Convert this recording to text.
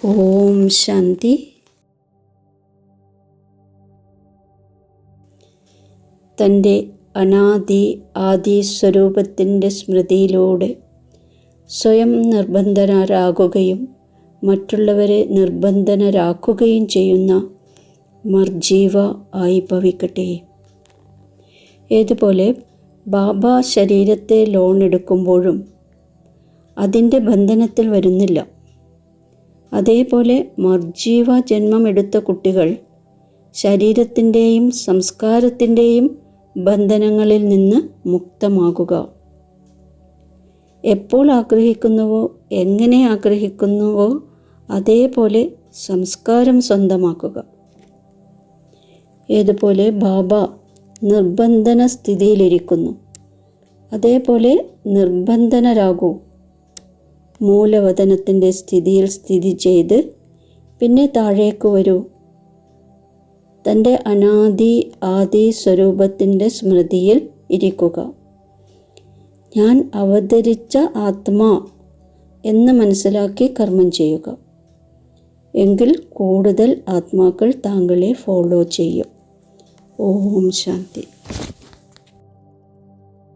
ഓം ശാന്തി. തൻ്റെ അനാദി ആദി സ്വരൂപത്തിൻ്റെ സ്മൃതിയിലൂടെ സ്വയം നിർബന്ധനരാകുകയും മറ്റുള്ളവരെ നിർബന്ധനരാക്കുകയും ചെയ്യുന്ന മർജീവ ആയി ഭവിക്കട്ടെ. ഏതുപോലെ ബാബ ശരീരത്തെ ലോൺ എടുക്കുമ്പോഴും അതിൻ്റെ ബന്ധനത്തിൽ വരുന്നില്ല, അതേപോലെ മർജീവ ജന്മമെടുത്ത കുട്ടികൾ ശരീരത്തിൻ്റെയും സംസ്കാരത്തിൻ്റെയും ബന്ധനങ്ങളിൽ നിന്ന് മുക്തമാകുക. എപ്പോൾ ആഗ്രഹിക്കുന്നുവോ, എങ്ങനെ ആഗ്രഹിക്കുന്നുവോ അതേപോലെ സംസ്കാരം സ്വന്തമാക്കുക. ഏതുപോലെ ബാബ നിർബന്ധന സ്ഥിതിയിലിരിക്കുന്നു, അതേപോലെ നിർബന്ധനരാകൂ. മൂലവതനത്തിൻ്റെ സ്ഥിതിയിൽ സ്ഥിതി ചെയ്ത് പിന്നെ താഴേക്ക് വരൂ. തൻ്റെ അനാദി ആദി സ്വരൂപത്തിൻ്റെ സ്മൃതിയിൽ ഇരിക്കുക. ഞാൻ അവതരിച്ച ആത്മാ എന്ന് മനസ്സിലാക്കി കർമ്മം ചെയ്യുക. എങ്കിൽ കൂടുതൽ ആത്മാക്കൾ താങ്കളെ ഫോളോ ചെയ്യും. ഓം ശാന്തി.